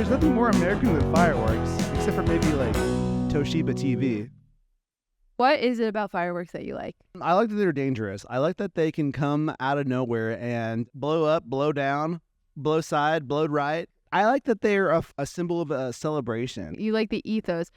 There's nothing more American than fireworks, except for maybe like Toshiba TV. What is it about fireworks that you like? I like that they're dangerous. I like that they can come out of nowhere and blow up, blow down, blow side, blow right. I like that they're a symbol of a celebration. You like the ethos.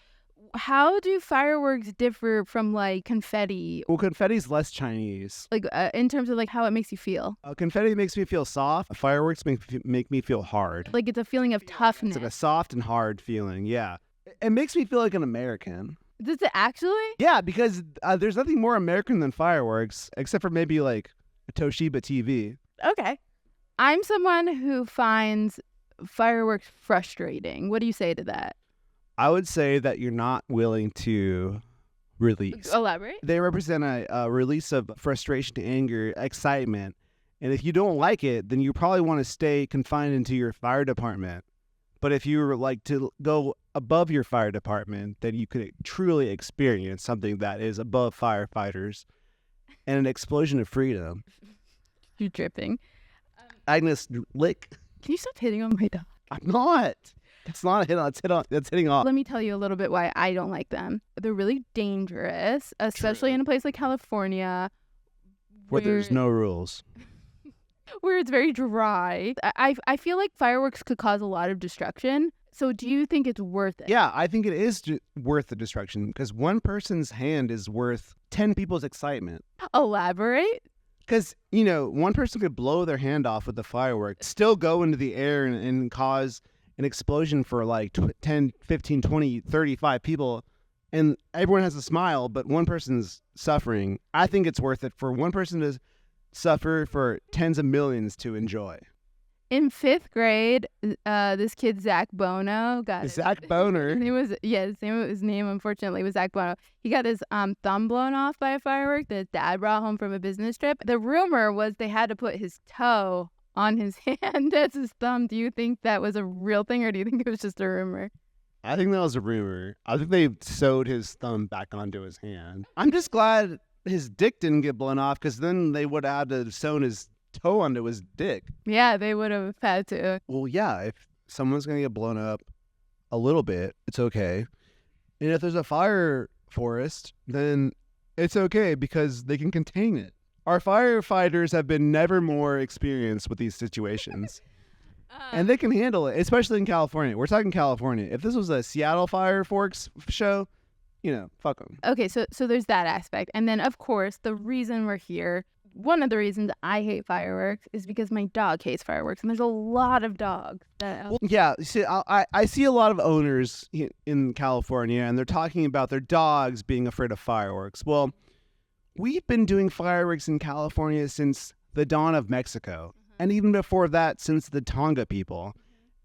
How do fireworks differ from like confetti? Well, confetti's less Chinese. Like in terms of like how it makes you feel? Confetti makes me feel soft. Fireworks make me feel hard. Like it's a feeling of toughness. It's like a soft and hard feeling, yeah. It makes me feel like an American. Does it actually? Yeah, because there's nothing more American than fireworks, except for maybe like a Toshiba TV. Okay. I'm someone who finds fireworks frustrating. What do you say to that? I would say that you're not willing to release. Elaborate. They represent a release of frustration, anger, excitement. And if you don't like it, then you probably want to stay confined into your fire department. But if you were like to go above your fire department, then you could truly experience something that is above firefighters and an explosion of freedom. You're dripping. Agnes, lick. Can you stop hitting on my dog? I'm not. It's not a hit on. It's hitting off. Let me tell you a little bit why I don't like them. They're really dangerous, especially in a place like California, where there's no rules. Where it's very dry. I feel like fireworks could cause a lot of destruction. So do you think it's worth it? Yeah, I think it is worth the destruction because one person's hand is worth 10 people's excitement. Elaborate? Because, one person could blow their hand off with the firework, still go into the air and cause an explosion for like 10, 15, 20, 35 people, and everyone has a smile, but one person's suffering. I think it's worth it for one person to suffer for tens of millions to enjoy. In 5th grade, this kid, Zach Bono, got Zach Boner. His name unfortunately was Zach Bono. He got his thumb blown off by a firework that his dad brought home from a business trip. The rumor was they had to put his toe on his hand as his thumb. Do you think that was a real thing, or do you think it was just a rumor? I think that was a rumor. I think they sewed his thumb back onto his hand. I'm just glad his dick didn't get blown off, because then they would have had to sewn his toe onto his dick. Yeah, they would have had to. Well, yeah, if someone's going to get blown up a little bit, it's okay. And if there's a fire forest, then it's okay because they can contain it. Our firefighters have been never more experienced with these situations. And they can handle it, especially in California. We're talking California. If this was a Seattle fireworks show, fuck them. Okay, so there's that aspect. And then, of course, the reason we're here, one of the reasons I hate fireworks is because my dog hates fireworks. And there's a lot of dogs that... Well, yeah, see, I see a lot of owners in California, and they're talking about their dogs being afraid of fireworks. Well, we've been doing fireworks in California since the dawn of Mexico. And even before that, since the Tonga people.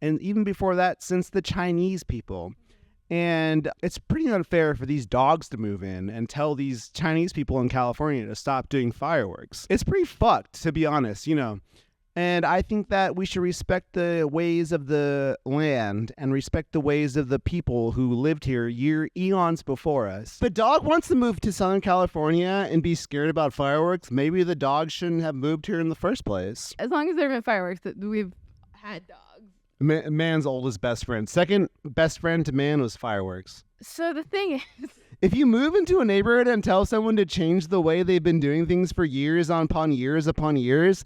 And even before that, since the Chinese people. And it's pretty unfair for these dogs to move in and tell these Chinese people in California to stop doing fireworks. It's pretty fucked, to be honest, And I think that we should respect the ways of the land and respect the ways of the people who lived here eons before us. If the dog wants to move to Southern California and be scared about fireworks, maybe the dog shouldn't have moved here in the first place. As long as there have been fireworks, we've had dogs. Man's oldest best friend. Second best friend to man was fireworks. So the thing is... If you move into a neighborhood and tell someone to change the way they've been doing things for years upon years,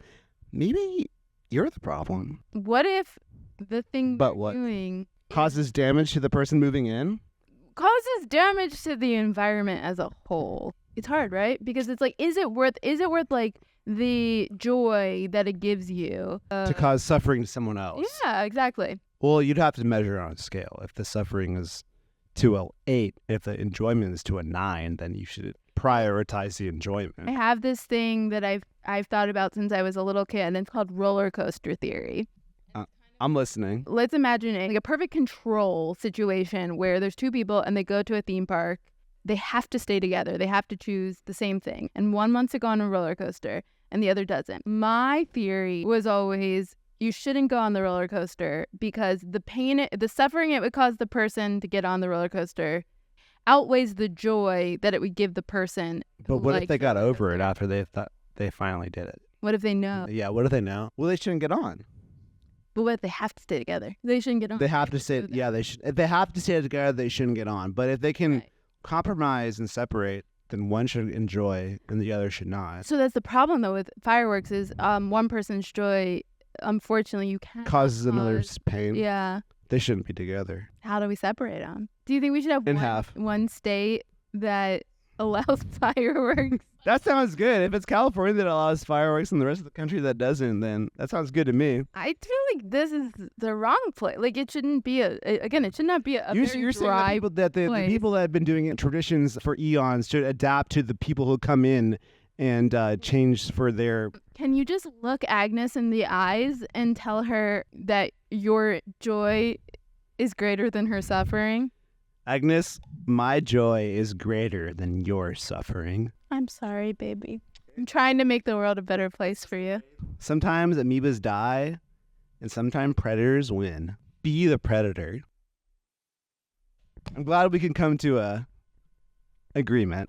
maybe you're the problem. What if the thing we're doing causes damage to the person moving in? Causes damage to the environment as a whole. It's hard, right? Because it's like, is it worth like the joy that it gives you to cause suffering to someone else? Yeah, exactly. Well, you'd have to measure on a scale. If the suffering is to an 8, if the enjoyment is to a 9, then you should prioritize the enjoyment. I have this thing that I've thought about since I was a little kid, and it's called roller coaster theory. I'm listening. Let's imagine a perfect control situation where there's 2 people and they go to a theme park. They have to stay together. They have to choose the same thing. And one wants to go on a roller coaster and the other doesn't. My theory was always you shouldn't go on the roller coaster because the suffering it would cause the person to get on the roller coaster outweighs the joy that it would give the person. But what if they got over it after they finally did it? What if they know? Yeah, what if they know? Well, they shouldn't get on. But what if they have to stay together? They shouldn't get on. They have to stay. Yeah, they should. If they have to stay together, they shouldn't get on. But if they can Right. compromise and separate, then one should enjoy and the other should not. So that's the problem though with fireworks is one person's joy. Unfortunately, you can't Causes cause- another's pain. Yeah. They shouldn't be together. How do we separate them? Do you think we should have In half. one state that allows fireworks? That sounds good. If it's California that allows fireworks and the rest of the country that doesn't, then that sounds good to me. I feel like this is the wrong place. Like it shouldn't be again. It should not be a very You're saying dry. that the place. people that have been doing it traditions for eons should adapt to the people who come in and change for their. Can you just look Agnes in the eyes and tell her that your joy is greater than her suffering? Agnes, my joy is greater than your suffering. I'm sorry, baby. I'm trying to make the world a better place for you. Sometimes amoebas die, and sometimes predators win. Be the predator. I'm glad we can come to a agreement.